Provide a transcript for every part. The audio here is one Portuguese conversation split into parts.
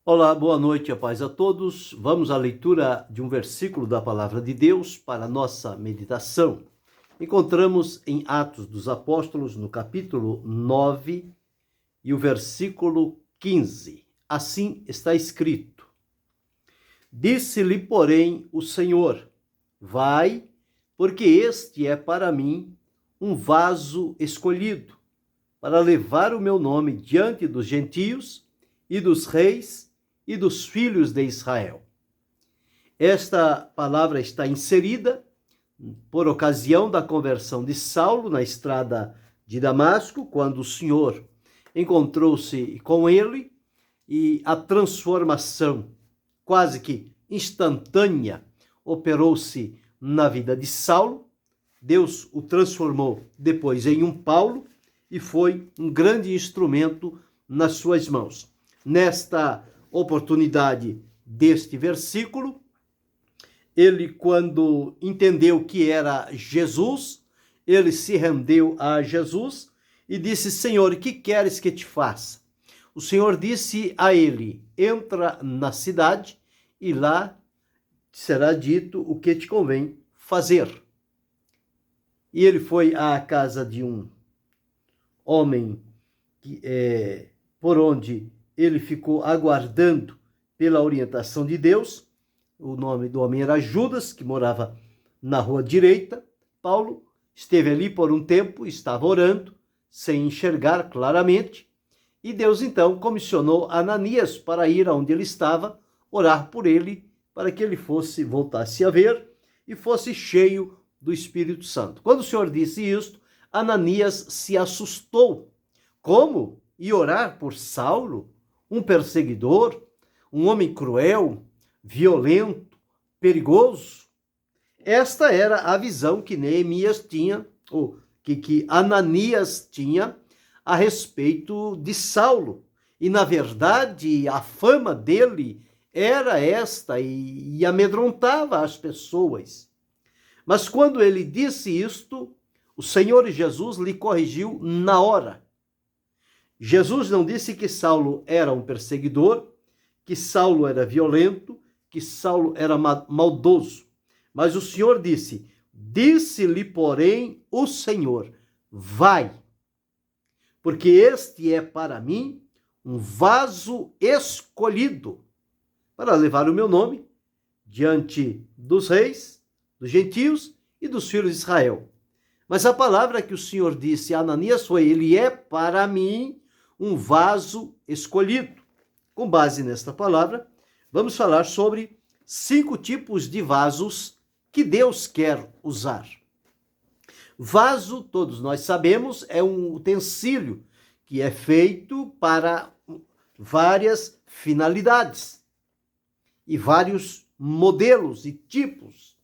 Olá, boa noite, a paz a todos. Vamos à leitura de um versículo da Palavra de Deus para a nossa meditação. Encontramos em Atos dos Apóstolos, no capítulo 9 e o versículo 15. Assim está escrito: Disse-lhe, porém, o Senhor: Vai, porque este é para mim um vaso escolhido, para levar o meu nome diante dos gentios e dos reis e dos filhos de Israel. Esta palavra está inserida por ocasião da conversão de Saulo na estrada de Damasco, quando o Senhor encontrou-se com ele e a transformação quase que instantânea operou-se na vida de Saulo. Deus o transformou depois em um Paulo e foi um grande instrumento nas suas mãos. Nesta oportunidade deste versículo, ele, quando entendeu que era Jesus, ele se rendeu a Jesus e disse: Senhor, que queres que te faça? O Senhor disse a ele: entra na cidade e lá será dito o que te convém fazer. E ele foi à casa de um homem por onde ele ficou aguardando pela orientação de Deus. O nome do homem era Judas, que morava na rua direita. Paulo esteve ali por um tempo, estava orando, sem enxergar claramente, e Deus então comissionou Ananias para ir aonde ele estava, orar por ele, para que ele voltasse a ver e fosse cheio do Espírito Santo. Quando o Senhor disse isto, Ananias se assustou. Como? E orar por Saulo? Um perseguidor, um homem cruel, violento, perigoso? Esta era a visão que Neemias tinha, ou que Ananias tinha a respeito de Saulo. E, na verdade, a fama dele era esta e amedrontava as pessoas. Mas quando ele disse isto, o Senhor Jesus lhe corrigiu na hora. Jesus não disse que Saulo era um perseguidor, que Saulo era violento, que Saulo era maldoso. Mas o Senhor disse-lhe, porém, o Senhor: vai, porque este é para mim um vaso escolhido para levar o meu nome diante dos reis, dos gentios e dos filhos de Israel. Mas a palavra que o Senhor disse a Ananias foi: ele é para mim um vaso escolhido. Com base nesta palavra, vamos falar sobre 5 tipos de vasos que Deus quer usar. Vaso, todos nós sabemos, é um utensílio que é feito para várias finalidades e vários modelos e tipos.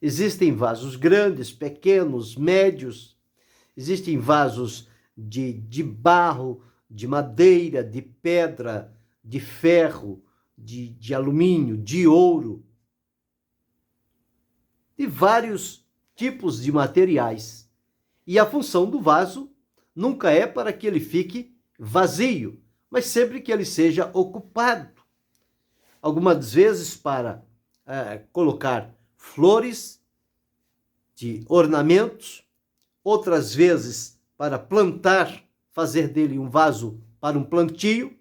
Existem vasos grandes, pequenos, médios, existem vasos de barro, de madeira, de pedra, de ferro, de alumínio, de ouro, de vários tipos de materiais. E a função do vaso nunca é para que ele fique vazio, mas sempre que ele seja ocupado. Algumas vezes para colocar flores de ornamentos, outras vezes para plantar, fazer dele um vaso para um plantio.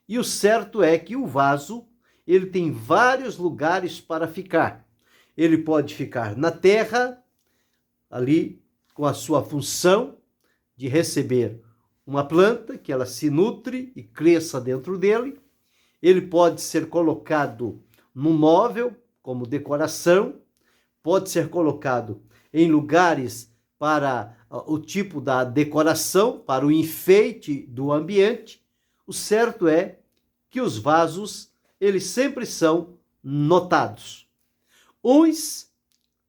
E o certo é que o vaso, ele tem vários lugares para ficar. Ele pode ficar na terra, ali com a sua função de receber uma planta, que ela se nutre e cresça dentro dele. Ele pode ser colocado num móvel, como decoração, pode ser colocado em lugares para o tipo da decoração, para o enfeite do ambiente. O certo é que os vasos, eles sempre são notados. Uns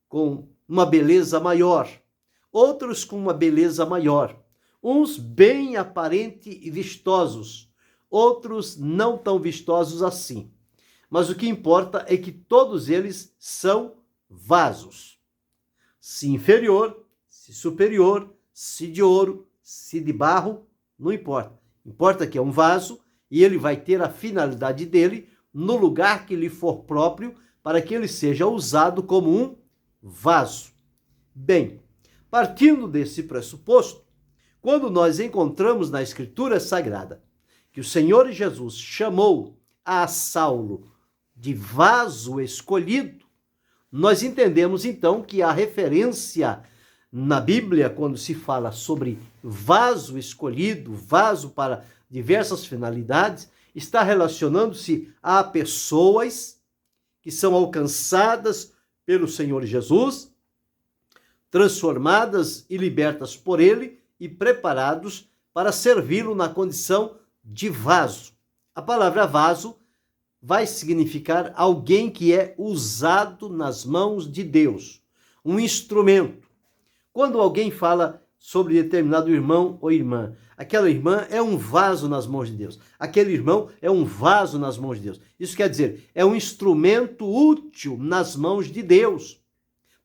com uma beleza maior, outros com uma beleza maior. Uns bem aparente e vistosos, outros não tão vistosos assim. Mas o que importa é que todos eles são vasos. Se inferior, se superior, se de ouro, se de barro, não importa. Importa que é um vaso e ele vai ter a finalidade dele no lugar que lhe for próprio, para que ele seja usado como um vaso. Bem, partindo desse pressuposto, quando nós encontramos na Escritura Sagrada que o Senhor Jesus chamou a Saulo de vaso escolhido, nós entendemos então que a referência na Bíblia, quando se fala sobre vaso escolhido, vaso para diversas finalidades, está relacionando-se a pessoas que são alcançadas pelo Senhor Jesus, transformadas e libertas por ele e preparados para servi-lo na condição de vaso. A palavra vaso vai significar alguém que é usado nas mãos de Deus, um instrumento. Quando alguém fala sobre determinado irmão ou irmã, aquela irmã é um vaso nas mãos de Deus, aquele irmão é um vaso nas mãos de Deus. Isso quer dizer, é um instrumento útil nas mãos de Deus,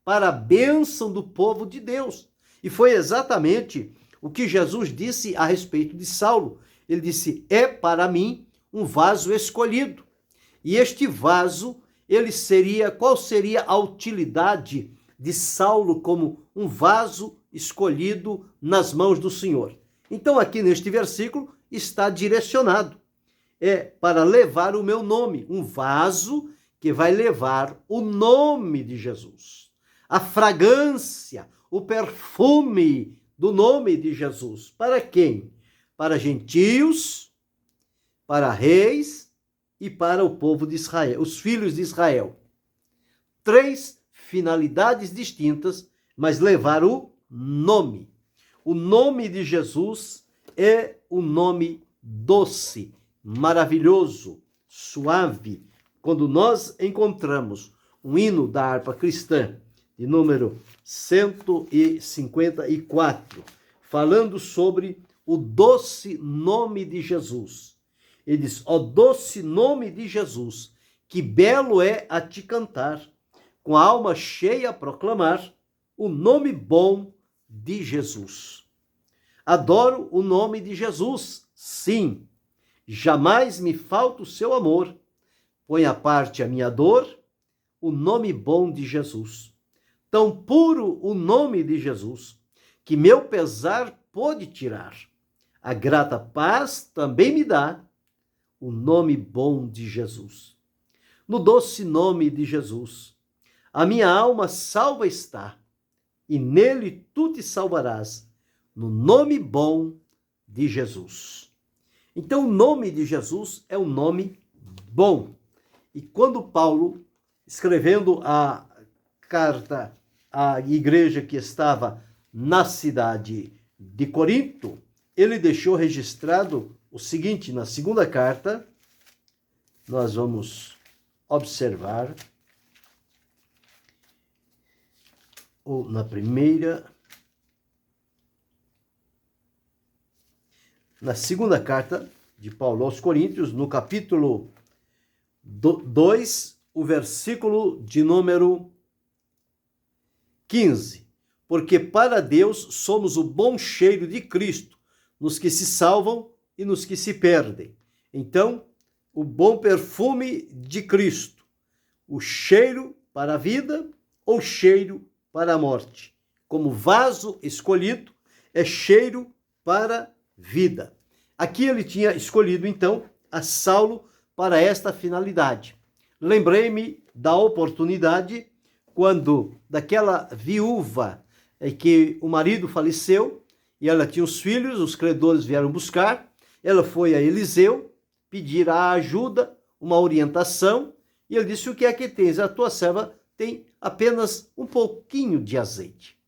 para a bênção do povo de Deus. E foi exatamente o que Jesus disse a respeito de Saulo. Ele disse, é para mim um vaso escolhido. E este vaso, qual seria a utilidade de Saulo como um vaso escolhido nas mãos do Senhor? Então aqui neste versículo está direcionado. É para levar o meu nome, um vaso que vai levar o nome de Jesus. A fragrância, o perfume do nome de Jesus. Para quem? Para gentios, para reis e para o povo de Israel, os filhos de Israel. 3 finalidades distintas, mas levar o nome. O nome de Jesus é um nome doce, maravilhoso, suave. Quando nós encontramos um hino da harpa cristã, de número 154, falando sobre o doce nome de Jesus. Ele diz, ó doce nome de Jesus, que belo é a te cantar, com a alma cheia a proclamar o nome bom de Jesus. Adoro o nome de Jesus, sim, jamais me falta o seu amor. Põe à parte a minha dor, o nome bom de Jesus. Tão puro o nome de Jesus, que meu pesar pôde tirar. A grata paz também me dá o nome bom de Jesus. No doce nome de Jesus, a minha alma salva está, e nele tu te salvarás, no nome bom de Jesus. Então, o nome de Jesus é um nome bom. E quando Paulo, escrevendo a carta à igreja que estava na cidade de Corinto, ele deixou registrado o seguinte, na segunda carta, nós vamos observar, ou na primeira, na segunda carta de Paulo aos Coríntios, no capítulo 2, o versículo de número 15. Porque para Deus somos o bom cheiro de Cristo, nos que se salvam e nos que se perdem. Então, o bom perfume de Cristo, o cheiro para a vida ou cheiro para a morte. Como vaso escolhido, é cheiro para a vida. Aqui ele tinha escolhido, então, a Saulo para esta finalidade. Lembrei-me da oportunidade quando daquela viúva que o marido faleceu e ela tinha os filhos, os credores vieram buscar, ela foi a Eliseu pedir a ajuda, uma orientação, e ele disse, o que é que tens? A tua serva tem apenas um pouquinho de azeite.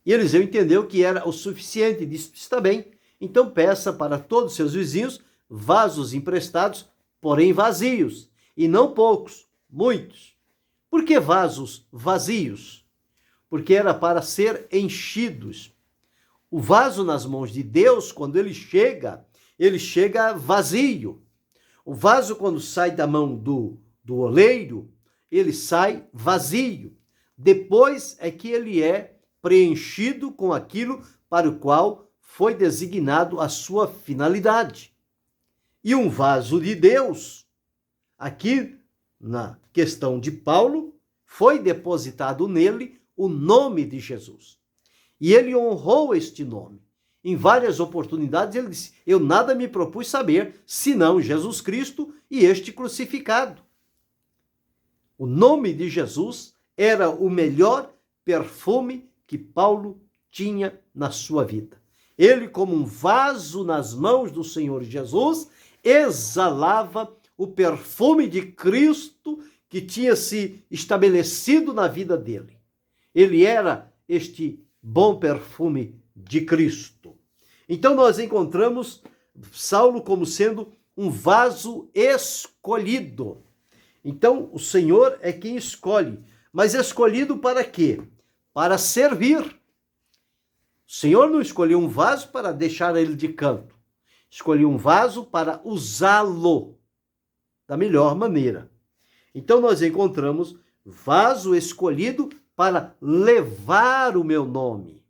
E Eliseu entendeu que era o suficiente e disse, está bem, então peça para todos os seus vizinhos vasos emprestados, porém vazios, e não poucos, muitos. Por que vasos vazios? Porque era para ser enchidos. O vaso nas mãos de Deus, quando ele chega vazio. O vaso, quando sai da mão do oleiro, ele sai vazio. Depois é que ele é preenchido com aquilo para o qual foi designado a sua finalidade. e um vaso de Deus. Aqui, na questão de Paulo, foi depositado nele o nome de Jesus. E ele honrou este nome. Em várias oportunidades ele disse: eu nada me propus saber, senão Jesus Cristo e este crucificado. O nome de Jesus era o melhor perfume que Paulo tinha na sua vida. Ele, como um vaso nas mãos do Senhor Jesus, exalava o perfume de Cristo que tinha se estabelecido na vida dele. Ele era este bom perfume de Cristo. Então nós encontramos Saulo como sendo um vaso escolhido. Então o Senhor é quem escolhe, mas escolhido para quê? Para servir. O Senhor não escolheu um vaso para deixar ele de canto. Escolheu um vaso para usá-lo da melhor maneira. Então nós encontramos vaso escolhido para levar o meu nome.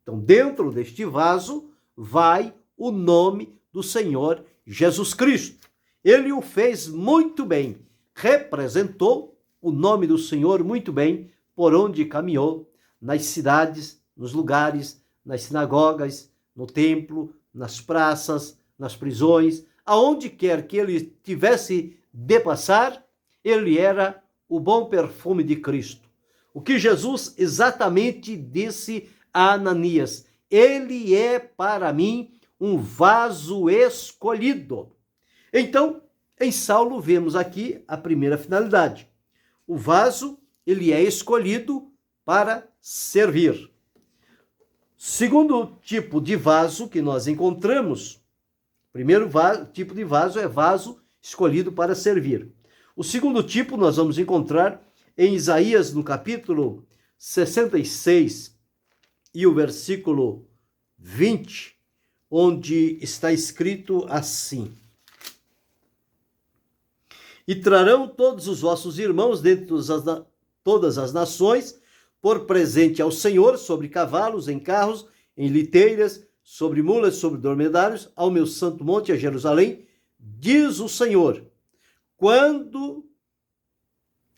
Então dentro deste vaso vai o nome do Senhor Jesus Cristo. Ele o fez muito bem, representou o nome do Senhor muito bem por onde caminhou, nas cidades, nos lugares, nas sinagogas, no templo, nas praças, nas prisões, aonde quer que ele tivesse de passar, ele era o bom perfume de Cristo. O que Jesus exatamente disse a Ananias: ele é para mim um vaso escolhido. Então, em Saulo vemos aqui a primeira finalidade. O vaso, ele é escolhido para servir. Segundo tipo de vaso que nós encontramos, primeiro tipo de vaso é vaso escolhido para servir. O segundo tipo nós vamos encontrar em Isaías, no capítulo 66 e o versículo 20, onde está escrito assim: e trarão todos os vossos irmãos dentre todas as nações por presente ao Senhor, sobre cavalos, em carros, em liteiras, sobre mulas, sobre dromedários, ao meu santo monte, a Jerusalém, diz o Senhor,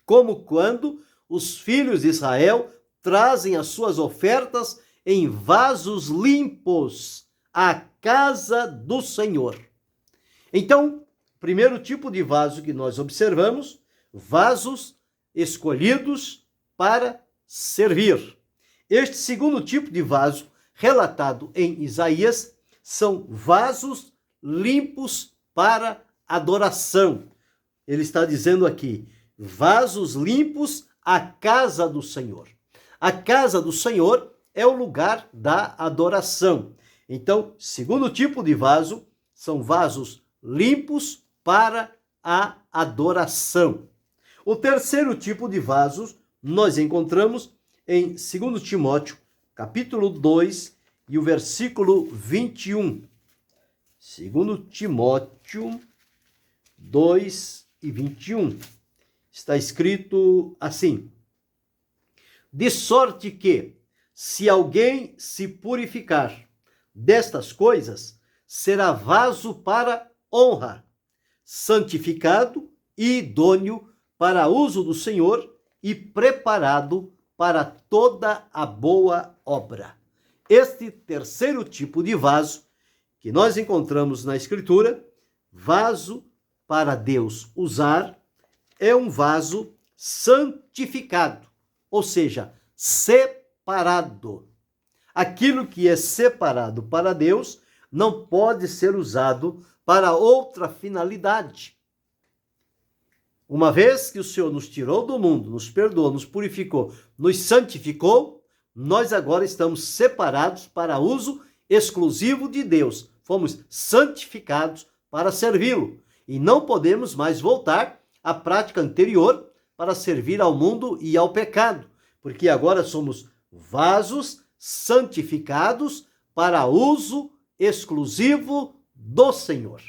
como quando os filhos de Israel trazem as suas ofertas em vasos limpos à casa do Senhor. Então, primeiro tipo de vaso que nós observamos, vasos escolhidos para servir. Este segundo tipo de vaso, relatado em Isaías, são vasos limpos para adoração. Ele está dizendo aqui, vasos limpos à casa do Senhor. A casa do Senhor é o lugar da adoração. Então, segundo tipo de vaso, são vasos limpos para a adoração. O terceiro tipo de vasos nós encontramos em 2 Timóteo, capítulo 2 e o versículo 21. 2 Timóteo 2 e 21. Está escrito assim: de sorte que, se alguém se purificar destas coisas, será vaso para honra, santificado e idôneo para uso do Senhor e preparado para toda a boa obra. Este terceiro tipo de vaso que nós encontramos na Escritura, vaso para Deus usar, é um vaso santificado, ou seja, separado. Aquilo que é separado para Deus não pode ser usado para outra finalidade. Uma vez que o Senhor nos tirou do mundo, nos perdoou, nos purificou, nos santificou, nós agora estamos separados para uso exclusivo de Deus. Fomos santificados para servi-lo e não podemos mais voltar à prática anterior para servir ao mundo e ao pecado, porque agora somos vasos santificados para uso exclusivo do Senhor.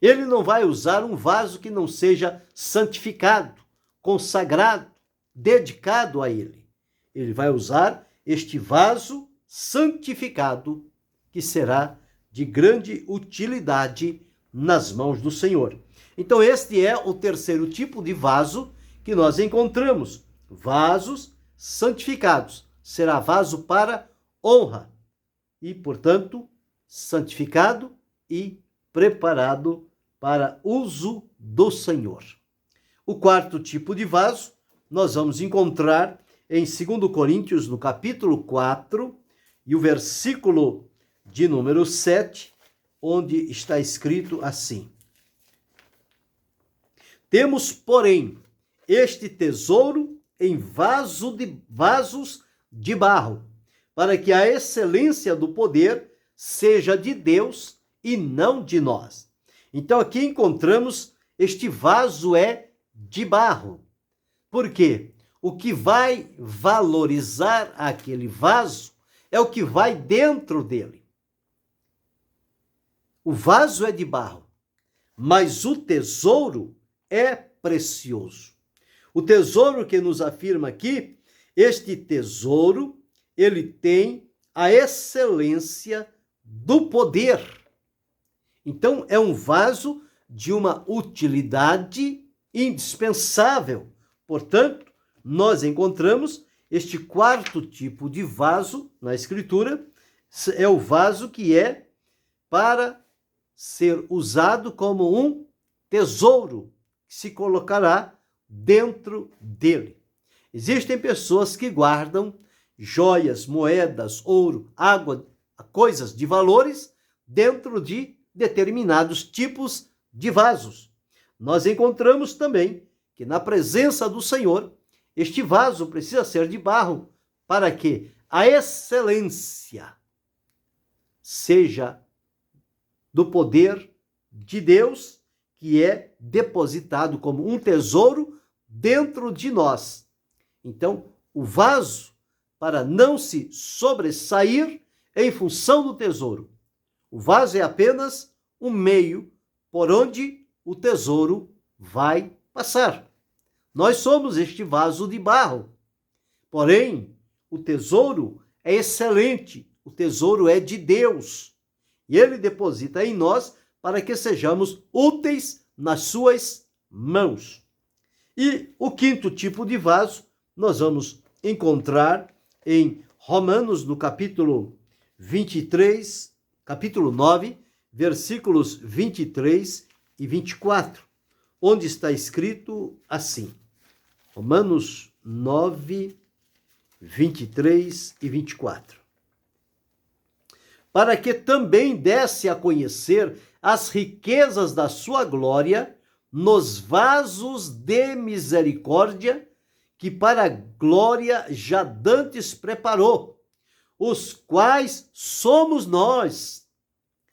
Ele não vai usar um vaso que não seja santificado, consagrado, dedicado a ele. Ele vai usar este vaso santificado, que será de grande utilidade nas mãos do Senhor. Então, este é o terceiro tipo de vaso que nós encontramos. Vasos santificados. Será vaso para honra e, portanto, santificado e preparado para uso do Senhor. O quarto tipo de vaso nós vamos encontrar em 2 Coríntios, no capítulo 4, e o versículo de número 7, onde está escrito assim: Temos, porém, este tesouro em vasos de barro, para que a excelência do poder seja de Deus e não de nós. Então aqui encontramos este vaso é de barro. Por quê? O que vai valorizar aquele vaso é o que vai dentro dele. O vaso é de barro, mas o tesouro é precioso. O tesouro que nos afirma aqui, este tesouro, ele tem a excelência do poder. Então, é um vaso de uma utilidade indispensável. Portanto, nós encontramos este quarto tipo de vaso na Escritura, é o vaso que é para ser usado como um tesouro que se colocará dentro dele. Existem pessoas que guardam joias, moedas, ouro, água, coisas de valores dentro de determinados tipos de vasos. Nós encontramos também que na presença do Senhor, este vaso precisa ser de barro para que a excelência seja do poder de Deus, que é depositado como um tesouro dentro de nós. Então, o vaso, para não se sobressair em função do tesouro, o vaso é apenas um meio por onde o tesouro vai passar. Nós somos este vaso de barro. Porém, o tesouro é excelente, o tesouro é de Deus. E ele deposita em nós para que sejamos úteis nas suas mãos. E o quinto tipo de vaso nós vamos encontrar em Romanos, no capítulo 23, capítulo 9, versículos 23 e 24, onde está escrito assim. Romanos 9, 23 e 24. Para que também desse a conhecer as riquezas da sua glória nos vasos de misericórdia, que para a glória já dantes preparou, os quais somos nós,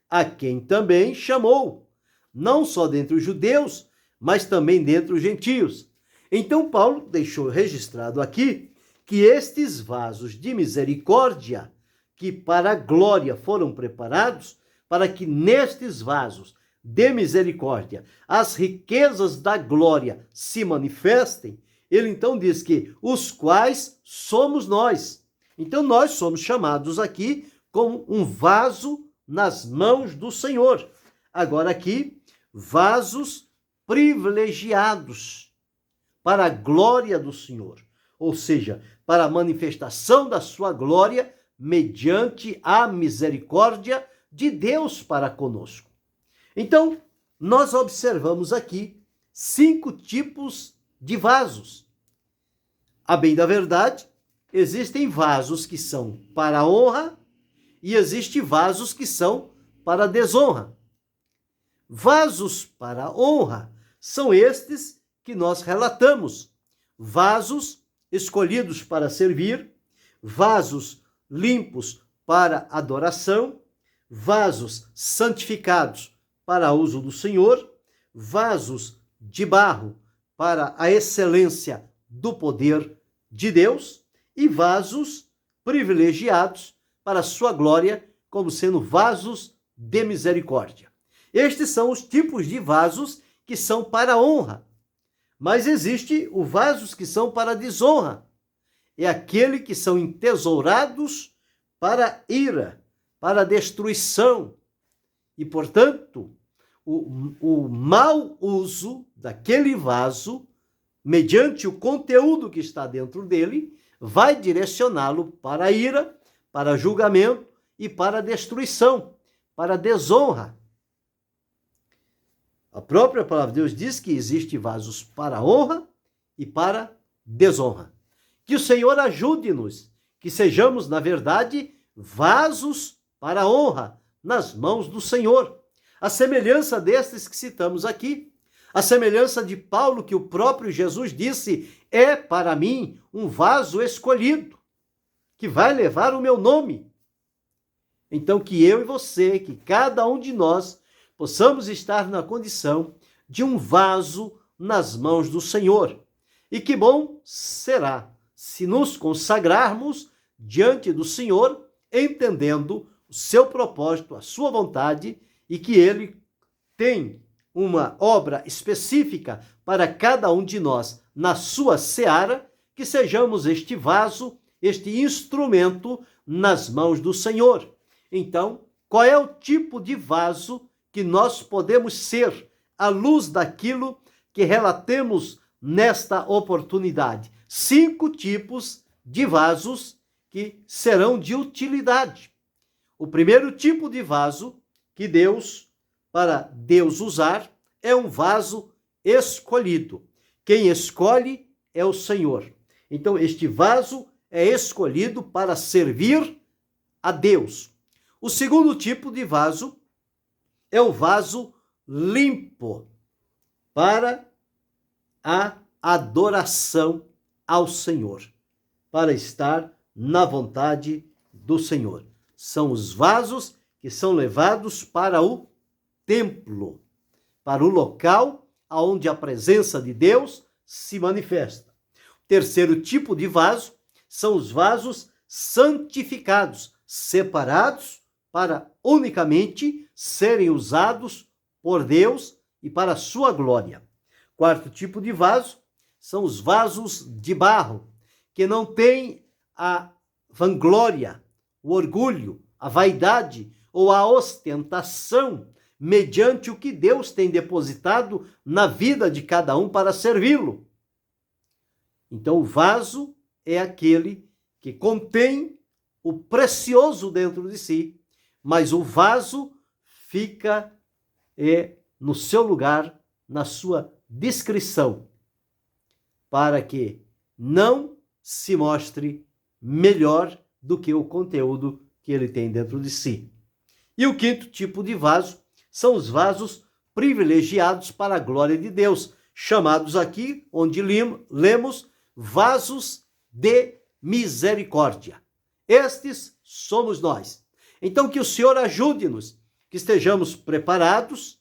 a quem também chamou, não só dentre os judeus, mas também dentre os gentios. Então Paulo deixou registrado aqui que estes vasos de misericórdia, que para a glória foram preparados, para que nestes vasos de misericórdia as riquezas da glória se manifestem, ele então diz que os quais somos nós. Então nós somos chamados aqui como um vaso nas mãos do Senhor. Agora aqui, vasos privilegiados para a glória do Senhor, ou seja, para a manifestação da sua glória mediante a misericórdia de Deus para conosco. Então, nós observamos aqui 5 tipos de vasos. A bem da verdade, existem vasos que são para a honra e existem vasos que são para a desonra. Vasos para a honra são estes que nós relatamos. Vasos escolhidos para servir, vasos limpos para adoração, vasos santificados para uso do Senhor, vasos de barro para a excelência do poder de Deus e vasos privilegiados para a sua glória, como sendo vasos de misericórdia. Estes são os tipos de vasos que são para a honra. Mas existe os vasos que são para a desonra. É aquele que são entesourados para a ira, para a destruição. E, portanto, o mau uso daquele vaso, mediante o conteúdo que está dentro dele, vai direcioná-lo para a ira, para julgamento e para a destruição, para a desonra. A própria palavra de Deus diz que existem vasos para honra e para desonra. Que o Senhor ajude-nos, que sejamos, na verdade, vasos para honra nas mãos do Senhor. A semelhança destes que citamos aqui, a semelhança de Paulo, que o próprio Jesus disse, é para mim um vaso escolhido, que vai levar o meu nome. Então, que eu e você, que cada um de nós, possamos estar na condição de um vaso nas mãos do Senhor. E que bom será se nos consagrarmos diante do Senhor, entendendo o seu propósito, a sua vontade, e que ele tem uma obra específica para cada um de nós na sua seara, que sejamos este vaso, este instrumento nas mãos do Senhor. Então, qual é o tipo de vaso que nós podemos ser à luz daquilo que relatemos nesta oportunidade? 5 tipos de vasos que serão de utilidade. O primeiro tipo de vaso que para Deus usar, é um vaso escolhido. Quem escolhe é o Senhor. Então, este vaso é escolhido para servir a Deus. O segundo tipo de vaso é o vaso limpo, para a adoração ao Senhor, para estar na vontade do Senhor. São os vasos que são levados para o templo, para o local onde a presença de Deus se manifesta. O terceiro tipo de vaso são os vasos santificados, separados para unicamente serem usados por Deus e para a sua glória. Quarto tipo de vaso são os vasos de barro, que não têm a vanglória, o orgulho, a vaidade ou a ostentação mediante o que Deus tem depositado na vida de cada um para servi-lo. Então, o vaso é aquele que contém o precioso dentro de si, mas o vaso fica no seu lugar, na sua discrição, para que não se mostre melhor do que o conteúdo que ele tem dentro de si. E o quinto tipo de vaso são os vasos privilegiados para a glória de Deus, chamados aqui, onde lemos, vasos de misericórdia. Estes somos nós. Então, que o Senhor ajude-nos, que estejamos preparados,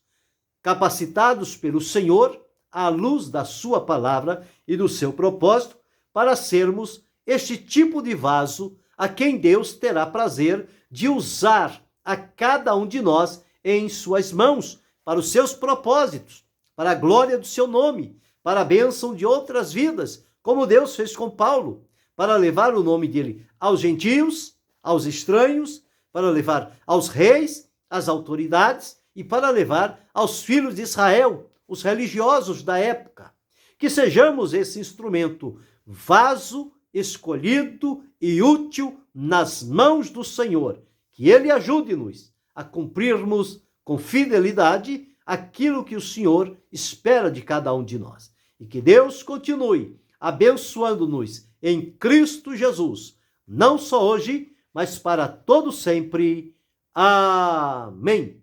capacitados pelo Senhor, à luz da sua palavra e do seu propósito, para sermos este tipo de vaso a quem Deus terá prazer de usar a cada um de nós em suas mãos, para os seus propósitos, para a glória do seu nome, para a bênção de outras vidas, como Deus fez com Paulo, para levar o nome dele aos gentios, aos estranhos, para levar aos reis, às autoridades e para levar aos filhos de Israel, os religiosos da época. Que sejamos esse instrumento, vaso escolhido e útil nas mãos do Senhor. Que Ele ajude-nos a cumprirmos com fidelidade aquilo que o Senhor espera de cada um de nós. E que Deus continue abençoando-nos em Cristo Jesus, não só hoje, mas para todo sempre. Amém.